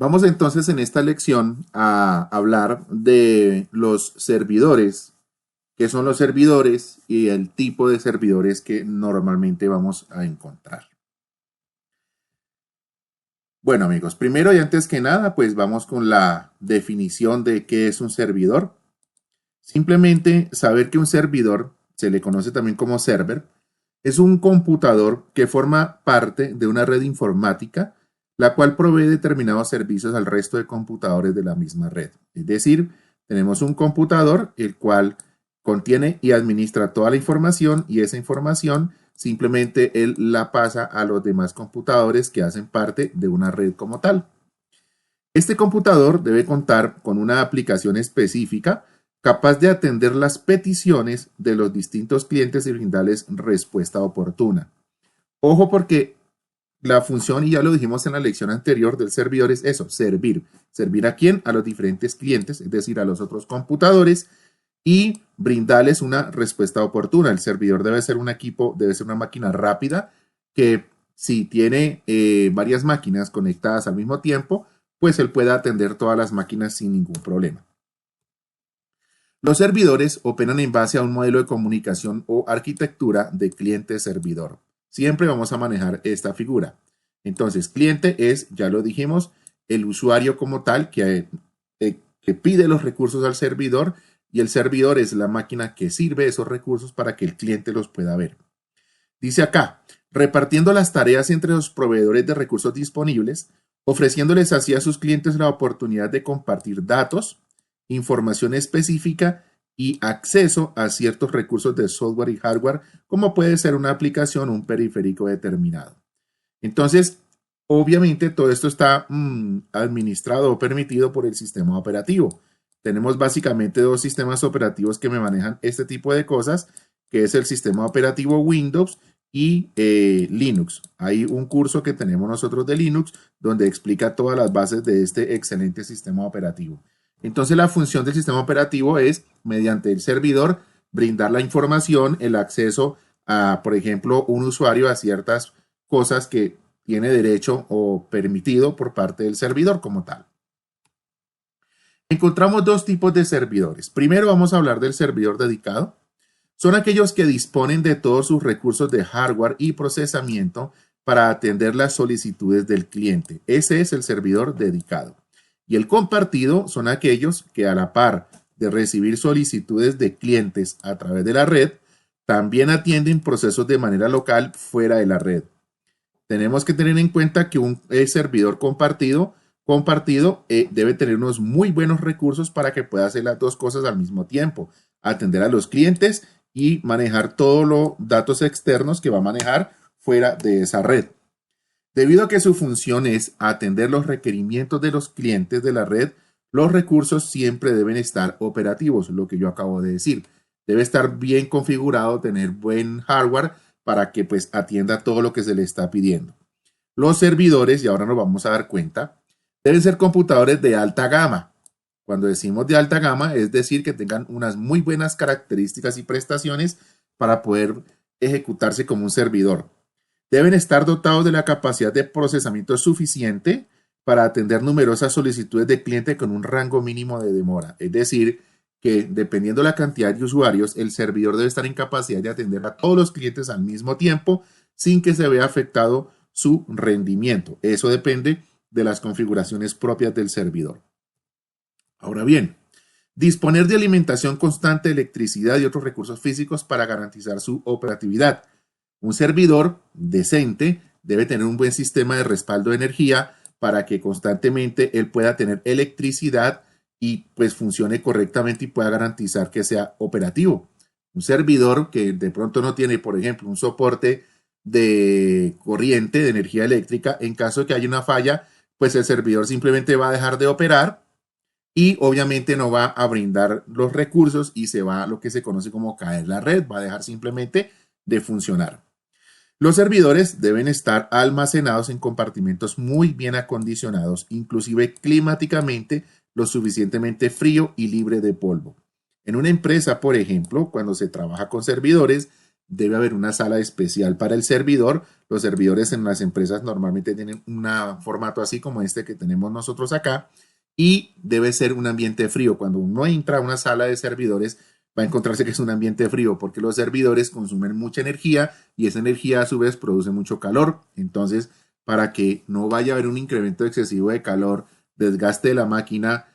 Vamos entonces en esta lección a hablar de los servidores, qué son los servidores y el tipo de servidores que normalmente vamos a encontrar. Bueno amigos, primero y antes que nada, pues vamos con la definición de qué es un servidor. Simplemente saber que un servidor, se le conoce también como server, es un computador que forma parte de una red informática, la cual provee determinados servicios al resto de computadores de la misma red. Es decir, tenemos un computador el cual contiene y administra toda la información y esa información simplemente él la pasa a los demás computadores que hacen parte de una red como tal. Este computador debe contar con una aplicación específica capaz de atender las peticiones de los distintos clientes y brindarles respuesta oportuna. Ojo porque la función, y ya lo dijimos en la lección anterior del servidor, es eso, servir. ¿Servir a quién? A los diferentes clientes, es decir, a los otros computadores y brindarles una respuesta oportuna. El servidor debe ser un equipo, debe ser una máquina rápida que si tiene varias máquinas conectadas al mismo tiempo, pues él pueda atender todas las máquinas sin ningún problema. Los servidores operan en base a un modelo de comunicación o arquitectura de cliente-servidor. Siempre vamos a manejar esta figura. Entonces, cliente es, ya lo dijimos, el usuario como tal que pide los recursos al servidor y el servidor es la máquina que sirve esos recursos para que el cliente los pueda ver. Dice acá, repartiendo las tareas entre los proveedores de recursos disponibles, ofreciéndoles así a sus clientes la oportunidad de compartir datos, información específica y acceso a ciertos recursos de software y hardware, como puede ser una aplicación o un periférico determinado. Entonces, obviamente todo esto está administrado o permitido por el sistema operativo. Tenemos básicamente dos sistemas operativos que me manejan este tipo de cosas, que es el sistema operativo Windows y Linux. Hay un curso que tenemos nosotros de Linux donde explica todas las bases de este excelente sistema operativo. Entonces la función del sistema operativo es, mediante el servidor, brindar la información, el acceso a, por ejemplo, un usuario a ciertas cosas que tiene derecho o permitido por parte del servidor como tal. Encontramos dos tipos de servidores. Primero vamos a hablar del servidor dedicado. Son aquellos que disponen de todos sus recursos de hardware y procesamiento para atender las solicitudes del cliente. Ese es el servidor dedicado. Y el compartido son aquellos que a la par de recibir solicitudes de clientes a través de la red, también atienden procesos de manera local fuera de la red. Tenemos que tener en cuenta que un servidor compartido debe tener unos muy buenos recursos para que pueda hacer las dos cosas al mismo tiempo. Atender a los clientes y manejar todos los datos externos que va a manejar fuera de esa red. Debido a que su función es atender los requerimientos de los clientes de la red, los recursos siempre deben estar operativos, lo que yo acabo de decir. Debe estar bien configurado, tener buen hardware para que pues atienda todo lo que se le está pidiendo. Los servidores, y ahora nos vamos a dar cuenta, deben ser computadores de alta gama. Cuando decimos de alta gama, es decir, que tengan unas muy buenas características y prestaciones para poder ejecutarse como un servidor. Deben estar dotados de la capacidad de procesamiento suficiente para atender numerosas solicitudes de cliente con un rango mínimo de demora. Es decir, que dependiendo de la cantidad de usuarios, el servidor debe estar en capacidad de atender a todos los clientes al mismo tiempo sin que se vea afectado su rendimiento. Eso depende de las configuraciones propias del servidor. Ahora bien, disponer de alimentación constante de electricidad y otros recursos físicos para garantizar su operatividad. Un servidor decente debe tener un buen sistema de respaldo de energía para que constantemente él pueda tener electricidad y pues funcione correctamente y pueda garantizar que sea operativo. Un servidor que de pronto no tiene, por ejemplo, un soporte de corriente, de energía eléctrica, en caso de que haya una falla, pues el servidor simplemente va a dejar de operar y obviamente no va a brindar los recursos y se va a lo que se conoce como caer la red, va a dejar simplemente de funcionar. Los servidores deben estar almacenados en compartimentos muy bien acondicionados, inclusive climáticamente lo suficientemente frío y libre de polvo. En una empresa, por ejemplo, cuando se trabaja con servidores, debe haber una sala especial para el servidor. Los servidores en las empresas normalmente tienen un formato así como este que tenemos nosotros acá, y debe ser un ambiente frío. Cuando uno entra a una sala de servidores, va a encontrarse que es un ambiente frío porque los servidores consumen mucha energía y esa energía a su vez produce mucho calor. Entonces, para que no vaya a haber un incremento excesivo de calor, desgaste de la máquina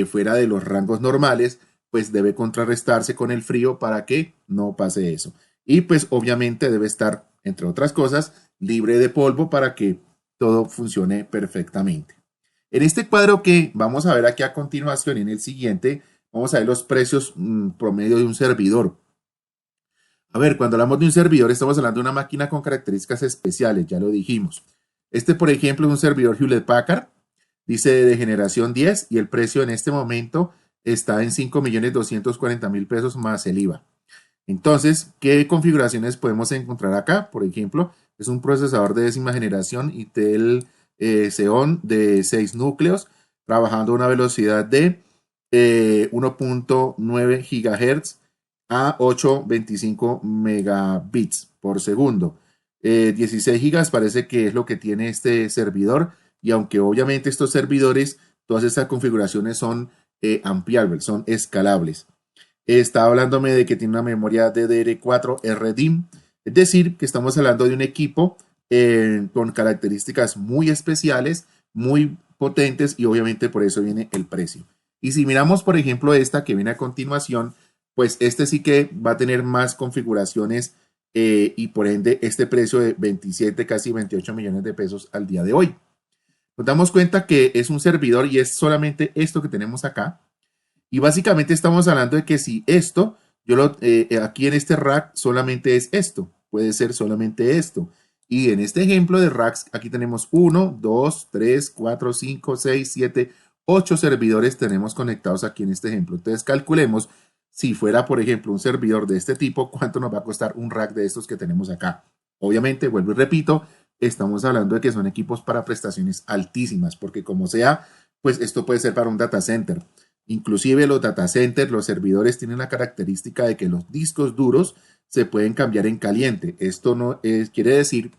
fuera de los rangos normales, pues debe contrarrestarse con el frío para que no pase eso. Y pues obviamente debe estar, entre otras cosas, libre de polvo para que todo funcione perfectamente. En este cuadro que vamos a ver aquí a continuación, en el siguiente, vamos a ver los precios promedio de un servidor. A ver, cuando hablamos de un servidor, estamos hablando de una máquina con características especiales, ya lo dijimos. Este, por ejemplo, es un servidor Hewlett Packard, dice de generación 10, y el precio en este momento está en 5.240.000 pesos más el IVA. Entonces, ¿qué configuraciones podemos encontrar acá? Por ejemplo, es un procesador de 10ª generación Intel Xeon de 6 núcleos, trabajando a una velocidad de 1.9 GHz a 825 megabits por segundo. 16 gigas parece que es lo que tiene este servidor, y aunque obviamente estos servidores, todas estas configuraciones son ampliables, son escalables. Está hablándome de que tiene una memoria DDR4 RDIMM, es decir, que estamos hablando de un equipo con características muy especiales, muy potentes, y obviamente por eso viene el precio. Y si miramos, por ejemplo, esta que viene a continuación, pues este sí que va a tener más configuraciones y por ende este precio de 27, casi 28 millones de pesos al día de hoy. Nos damos cuenta que es un servidor y es solamente esto que tenemos acá. Y básicamente estamos hablando de que si esto, aquí en este rack solamente es esto, puede ser solamente esto. Y en este ejemplo de racks, aquí tenemos 1, 2, 3, 4, 5, 6, 7, 8 servidores tenemos conectados aquí en este ejemplo. Entonces calculemos, si fuera, por ejemplo, un servidor de este tipo, ¿cuánto nos va a costar un rack de estos que tenemos acá? Obviamente, vuelvo y repito, estamos hablando de que son equipos para prestaciones altísimas, porque como sea, pues esto puede ser para un data center. Inclusive los data centers, los servidores tienen la característica de que los discos duros se pueden cambiar en caliente. Esto no quiere decir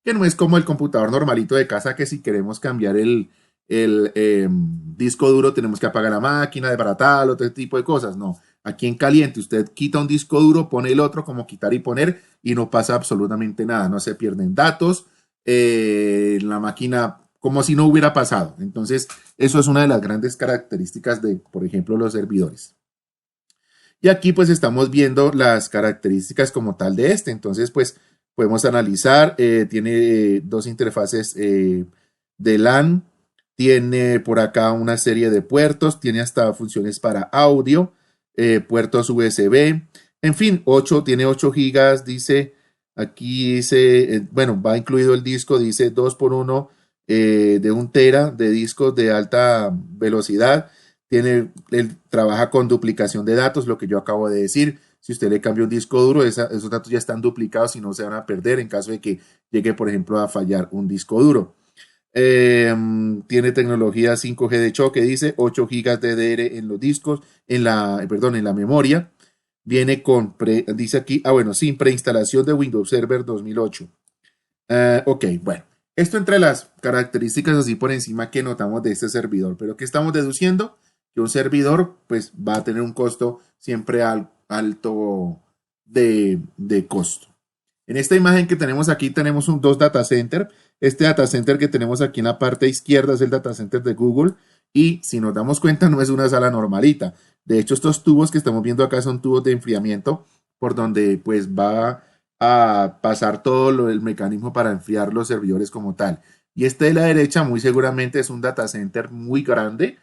que no es como el computador normalito de casa, que si queremos cambiar el disco duro tenemos que apagar la máquina, desbaratarlo, otro tipo de cosas. No, aquí en caliente usted quita un disco duro, pone el otro como quitar y poner y no pasa absolutamente nada. No se pierden datos, la máquina como si no hubiera pasado. Entonces, eso es una de las grandes características de, por ejemplo, los servidores. Y aquí pues estamos viendo las características como tal de este. Entonces, pues podemos analizar, tiene dos interfaces de LAN, tiene por acá una serie de puertos, tiene hasta funciones para audio, puertos USB, en fin, tiene 8 gigas, dice, aquí dice, bueno, va incluido el disco, dice 2x1 de 1 tera de discos de alta velocidad. Trabaja con duplicación de datos, lo que yo acabo de decir. Si usted le cambia un disco duro, esos datos ya están duplicados y no se van a perder en caso de que llegue, por ejemplo, a fallar un disco duro. Tiene tecnología 5G de choque, dice 8 GB de DDR en los discos, en la memoria. Viene con, dice aquí, bueno, sin preinstalación de Windows Server 2008. Ok, bueno. Esto entre las características así por encima que notamos de este servidor. Pero ¿qué estamos deduciendo? Que un servidor pues va a tener un costo siempre alto de costo. En esta imagen que tenemos aquí tenemos dos data center. Este data center que tenemos aquí en la parte izquierda es el data center de Google. Y si nos damos cuenta no es una sala normalita. De hecho estos tubos que estamos viendo acá son tubos de enfriamiento por donde pues va a pasar todo el mecanismo para enfriar los servidores como tal. Y este de la derecha muy seguramente es un data center muy grande.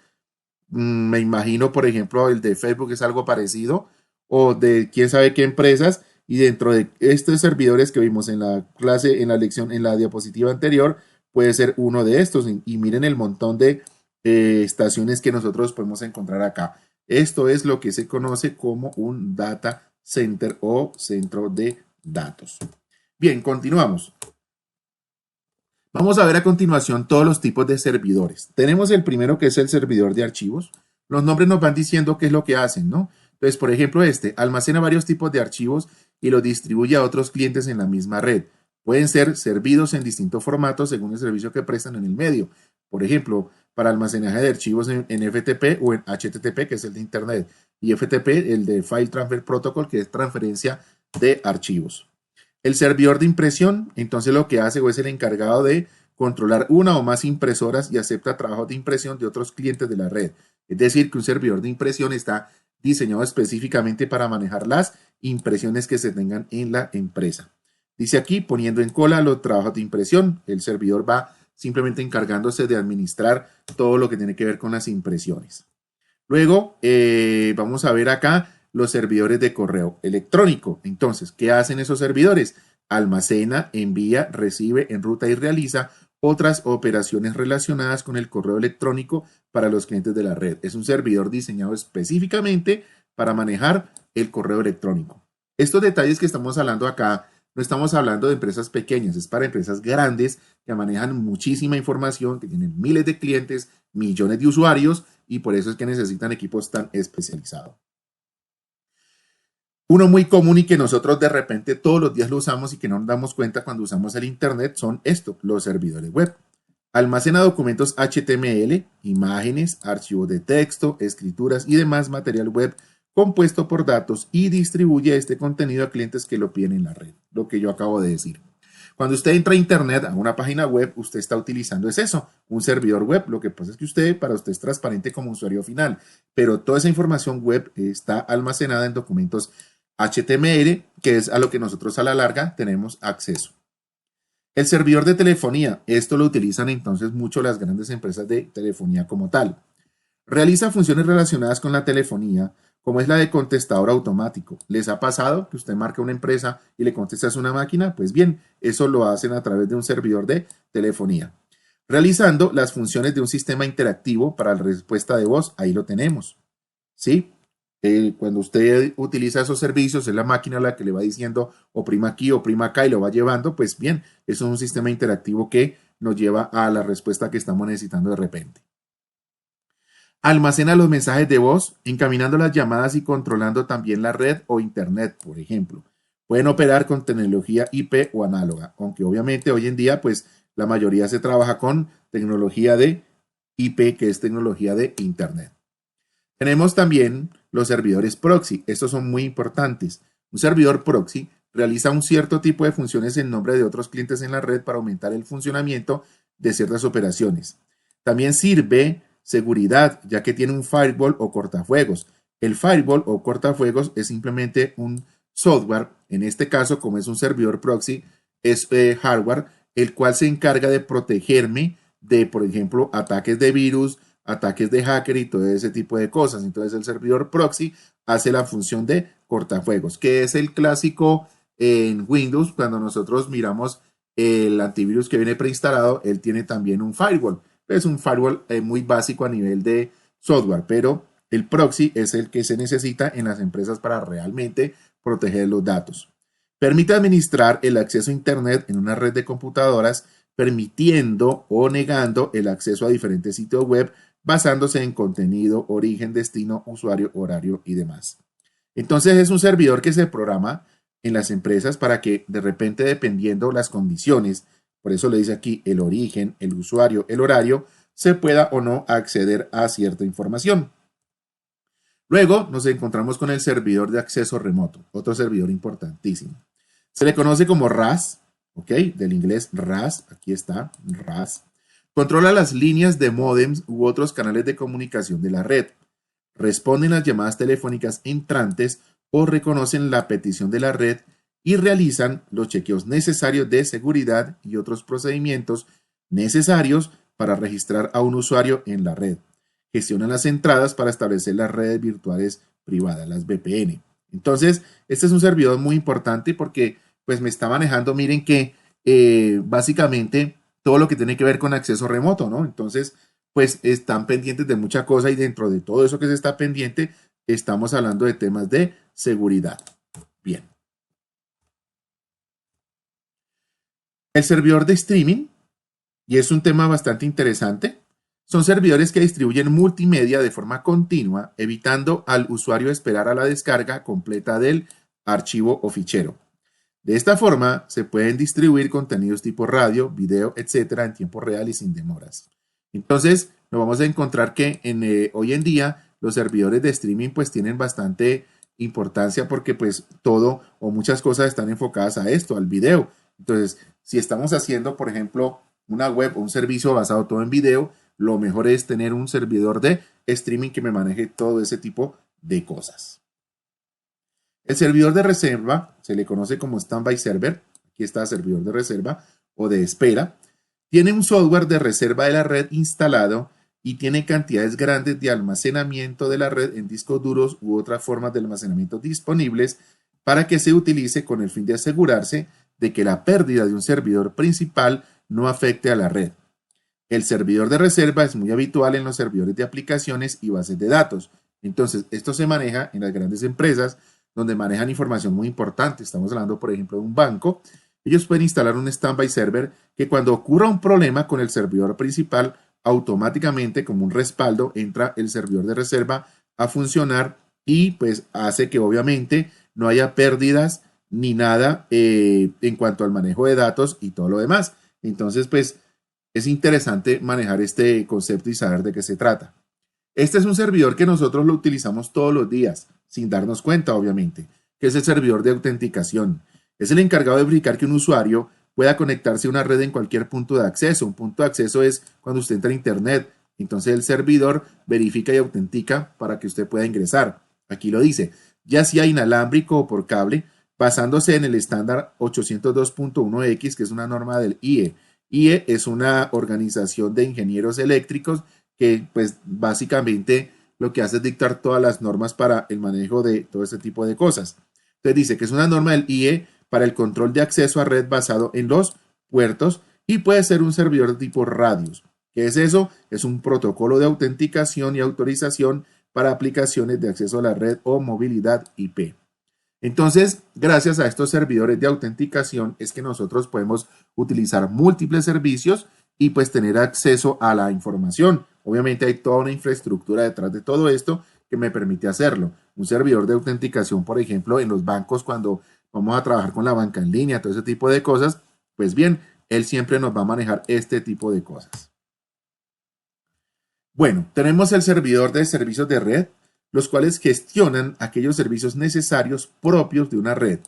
Me imagino, por ejemplo, el de Facebook es algo parecido, o de quién sabe qué empresas, y dentro de estos servidores que vimos en la clase, en la lección, en la diapositiva anterior, puede ser uno de estos. Y miren el montón de estaciones que nosotros podemos encontrar acá. Esto es lo que se conoce como un data center o centro de datos. Bien, continuamos. Vamos a ver a continuación todos los tipos de servidores. Tenemos el primero que es el servidor de archivos. Los nombres nos van diciendo qué es lo que hacen, ¿no? Entonces, por ejemplo, almacena varios tipos de archivos y los distribuye a otros clientes en la misma red. Pueden ser servidos en distintos formatos según el servicio que prestan en el medio. Por ejemplo, para almacenaje de archivos en FTP o en HTTP, que es el de Internet, y FTP, el de File Transfer Protocol, que es transferencia de archivos. El servidor de impresión, entonces lo que hace o es el encargado de controlar una o más impresoras y acepta trabajos de impresión de otros clientes de la red. Es decir, que un servidor de impresión está diseñado específicamente para manejar las impresiones que se tengan en la empresa. Dice aquí, poniendo en cola los trabajos de impresión, el servidor va simplemente encargándose de administrar todo lo que tiene que ver con las impresiones. Luego, vamos a ver acá los servidores de correo electrónico. Entonces, ¿qué hacen esos servidores? Almacena, envía, recibe, enruta y realiza otras operaciones relacionadas con el correo electrónico para los clientes de la red. Es un servidor diseñado específicamente para manejar el correo electrónico. Estos detalles que estamos hablando acá, no estamos hablando de empresas pequeñas, es para empresas grandes que manejan muchísima información, que tienen miles de clientes, millones de usuarios y por eso es que necesitan equipos tan especializados. Uno muy común y que nosotros de repente todos los días lo usamos y que no nos damos cuenta cuando usamos el Internet son los servidores web. Almacena documentos HTML, imágenes, archivos de texto, escrituras y demás material web compuesto por datos y distribuye este contenido a clientes que lo piden en la red, lo que yo acabo de decir. Cuando usted entra a Internet, a una página web, usted está utilizando un servidor web. Lo que pasa es que para usted es transparente como usuario final, pero toda esa información web está almacenada en documentos HTML, que es a lo que nosotros a la larga tenemos acceso. El servidor de telefonía, esto lo utilizan entonces mucho las grandes empresas de telefonía como tal. Realiza funciones relacionadas con la telefonía, como es la de contestador automático. ¿Les ha pasado que usted marca una empresa y le contestas una máquina? Pues bien, eso lo hacen a través de un servidor de telefonía. Realizando las funciones de un sistema interactivo para la respuesta de voz, ahí lo tenemos. ¿Sí? Cuando usted utiliza esos servicios, es la máquina la que le va diciendo oprima aquí, oprima acá y lo va llevando, pues bien, eso es un sistema interactivo que nos lleva a la respuesta que estamos necesitando de repente. Almacena los mensajes de voz, encaminando las llamadas y controlando también la red o internet, por ejemplo. Pueden operar con tecnología IP o análoga, aunque obviamente hoy en día pues la mayoría se trabaja con tecnología de IP, que es tecnología de internet. Tenemos también los servidores proxy. Estos son muy importantes. Un servidor proxy realiza un cierto tipo de funciones en nombre de otros clientes en la red para aumentar el funcionamiento de ciertas operaciones. También sirve seguridad, ya que tiene un firewall o cortafuegos. El firewall o cortafuegos es simplemente un software, en este caso, como es un servidor proxy, es hardware, el cual se encarga de protegerme de, por ejemplo, ataques de virus, ataques de hacker y todo ese tipo de cosas. Entonces el servidor proxy hace la función de cortafuegos, que es el clásico en Windows. Cuando nosotros miramos el antivirus que viene preinstalado, él tiene también un firewall. Es un firewall muy básico a nivel de software, pero el proxy es el que se necesita en las empresas para realmente proteger los datos. Permite administrar el acceso a Internet en una red de computadoras, permitiendo o negando el acceso a diferentes sitios web basándose en contenido, origen, destino, usuario, horario y demás. Entonces es un servidor que se programa en las empresas para que de repente, dependiendo las condiciones, por eso le dice aquí el origen, el usuario, el horario, se pueda o no acceder a cierta información. Luego nos encontramos con el servidor de acceso remoto, otro servidor importantísimo. Se le conoce como RAS, ¿ok? Del inglés RAS, aquí está, RAS. Controla las líneas de módems u otros canales de comunicación de la red. Responden las llamadas telefónicas entrantes o reconocen la petición de la red y realizan los chequeos necesarios de seguridad y otros procedimientos necesarios para registrar a un usuario en la red. Gestionan las entradas para establecer las redes virtuales privadas, las VPN. Entonces, este es un servidor muy importante porque pues me está manejando, miren que básicamente todo lo que tiene que ver con acceso remoto, ¿no? Entonces, pues están pendientes de mucha cosa y dentro de todo eso que se está pendiente, estamos hablando de temas de seguridad. Bien. El servidor de streaming, y es un tema bastante interesante, son servidores que distribuyen multimedia de forma continua, evitando al usuario esperar a la descarga completa del archivo o fichero. De esta forma, se pueden distribuir contenidos tipo radio, video, etcétera, en tiempo real y sin demoras. Entonces, nos vamos a encontrar que hoy en día los servidores de streaming pues tienen bastante importancia porque pues todo o muchas cosas están enfocadas a esto, al video. Entonces, si estamos haciendo, por ejemplo, una web o un servicio basado todo en video, lo mejor es tener un servidor de streaming que me maneje todo ese tipo de cosas. El servidor de reserva se le conoce como standby server. Aquí está servidor de reserva o de espera. Tiene un software de reserva de la red instalado y tiene cantidades grandes de almacenamiento de la red en discos duros u otras formas de almacenamiento disponibles para que se utilice con el fin de asegurarse de que la pérdida de un servidor principal no afecte a la red. El servidor de reserva es muy habitual en los servidores de aplicaciones y bases de datos. Entonces, esto se maneja en las grandes empresas donde manejan información muy importante. Estamos hablando, por ejemplo, de un banco. Ellos pueden instalar un standby server que cuando ocurra un problema con el servidor principal, automáticamente como un respaldo entra el servidor de reserva a funcionar y pues hace que obviamente no haya pérdidas ni nada en cuanto al manejo de datos y todo lo demás. Entonces pues es interesante manejar este concepto y saber de qué se trata. Este es un servidor que nosotros lo utilizamos todos los días, sin darnos cuenta, obviamente, que es el servidor de autenticación. Es el encargado de verificar que un usuario pueda conectarse a una red en cualquier punto de acceso. Un punto de acceso es cuando usted entra a Internet. Entonces el servidor verifica y autentica para que usted pueda ingresar. Aquí lo dice, ya sea inalámbrico o por cable, basándose en el estándar 802.1x, que es una norma del IE. IE es una organización de ingenieros eléctricos que pues básicamente lo que hace es dictar todas las normas para el manejo de todo este tipo de cosas. Entonces dice que es una norma del IE para el control de acceso a red basado en los puertos y puede ser un servidor de tipo radios. ¿Qué es eso? Es un protocolo de autenticación y autorización para aplicaciones de acceso a la red o movilidad IP. Entonces, gracias a estos servidores de autenticación es que nosotros podemos utilizar múltiples servicios y pues tener acceso a la información. Obviamente hay toda una infraestructura detrás de todo esto que me permite hacerlo. Un servidor de autenticación, por ejemplo, en los bancos cuando vamos a trabajar con la banca en línea, todo ese tipo de cosas, pues bien, él siempre nos va a manejar este tipo de cosas. Bueno, tenemos el servidor de servicios de red, los cuales gestionan aquellos servicios necesarios propios de una red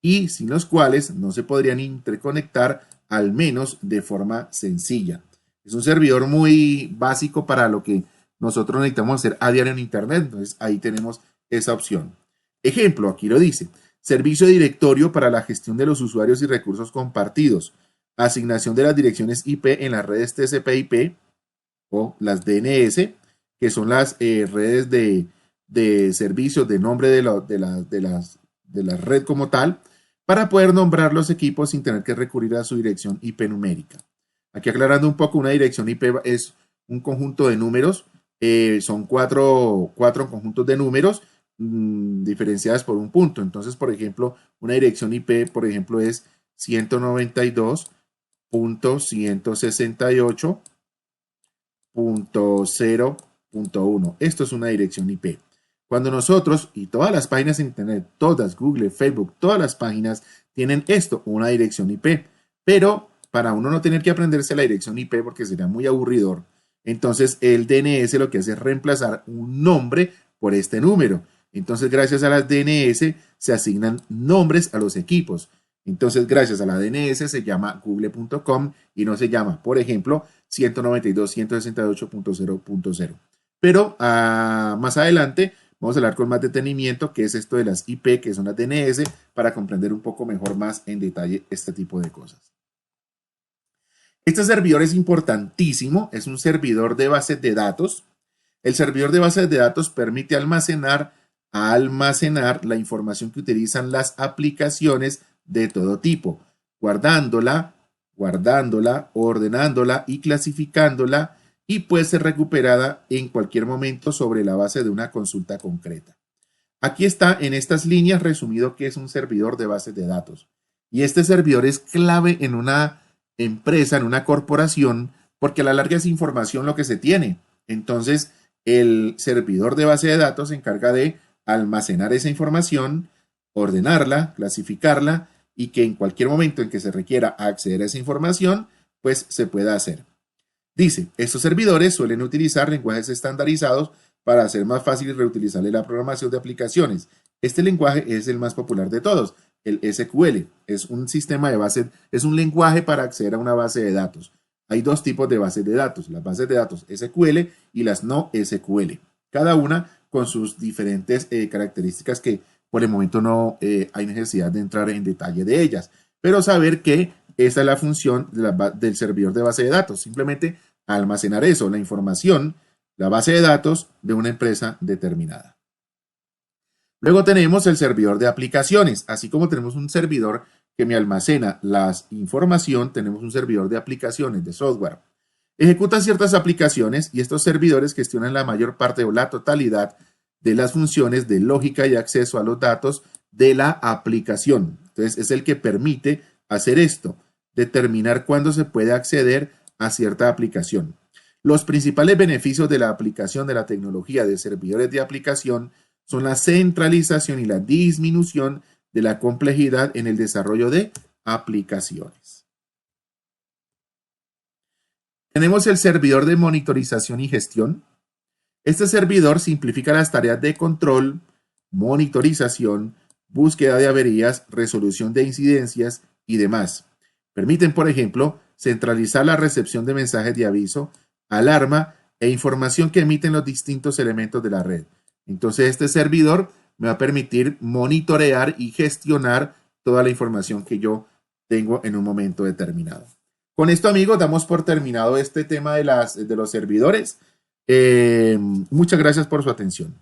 y sin los cuales no se podrían interconectar al menos de forma sencilla. Es un servidor muy básico para lo que nosotros necesitamos hacer a diario en Internet, entonces ahí tenemos esa opción. Ejemplo, aquí lo dice, servicio de directorio para la gestión de los usuarios y recursos compartidos, asignación de las direcciones IP en las redes TCP/IP o las DNS, que son las redes de servicios de nombre de la red como tal, para poder nombrar los equipos sin tener que recurrir a su dirección IP numérica. Aquí aclarando un poco, una dirección IP es un conjunto de números, son cuatro conjuntos de números diferenciadas por un punto. Entonces, por ejemplo, una dirección IP, por ejemplo, es 192.168.0.1. Esto es una dirección IP. Cuando nosotros, y todas las páginas de Internet, todas, Google, Facebook, todas las páginas tienen esto, una dirección IP. Pero para uno no tener que aprenderse la dirección IP porque sería muy aburridor, entonces el DNS lo que hace es reemplazar un nombre por este número. Entonces, gracias a las DNS se asignan nombres a los equipos. Entonces, gracias a la DNS se llama google.com y no se llama, por ejemplo, 192.168.0.0. Pero más adelante vamos a hablar con más detenimiento qué es esto de las IP, que son las DNS, para comprender un poco mejor más en detalle este tipo de cosas. Este servidor es importantísimo, es un servidor de bases de datos. El servidor de bases de datos permite almacenar la información que utilizan las aplicaciones de todo tipo, guardándola, ordenándola y clasificándola, y puede ser recuperada en cualquier momento sobre la base de una consulta concreta. Aquí está en estas líneas resumido qué es un servidor de bases de datos. Y este servidor es clave en una empresa, en una corporación, porque a la larga es información lo que se tiene. Entonces, el servidor de base de datos se encarga de almacenar esa información, ordenarla, clasificarla y que en cualquier momento en que se requiera acceder a esa información, pues se pueda hacer. Dice, estos servidores suelen utilizar lenguajes estandarizados para hacer más fácil y reutilizable la programación de aplicaciones. Este lenguaje es el más popular de todos, el SQL. Es un sistema de base, es un lenguaje para acceder a una base de datos. Hay dos tipos de bases de datos, las bases de datos SQL y las no SQL. Cada una con sus diferentes características que por el momento no hay necesidad de entrar en detalle de ellas. Pero saber que esa es la función del servidor de base de datos. Simplemente almacenar eso, la información, la base de datos de una empresa determinada. Luego tenemos el servidor de aplicaciones. Así como tenemos un servidor que me almacena la información, tenemos un servidor de aplicaciones, de software. Ejecuta ciertas aplicaciones y estos servidores gestionan la mayor parte o la totalidad de las funciones de lógica y acceso a los datos de la aplicación. Entonces, es el que permite hacer esto, determinar cuándo se puede acceder a cierta aplicación. Los principales beneficios de la aplicación de la tecnología de servidores de aplicación son la centralización y la disminución de la complejidad en el desarrollo de aplicaciones. Tenemos el servidor de monitorización y gestión. Este servidor simplifica las tareas de control, monitorización, búsqueda de averías, resolución de incidencias y demás. Permiten, por ejemplo, centralizar la recepción de mensajes de aviso, alarma e información que emiten los distintos elementos de la red. Entonces, este servidor me va a permitir monitorear y gestionar toda la información que yo tengo en un momento determinado. Con esto, amigos, damos por terminado este tema de los servidores. Muchas gracias por su atención.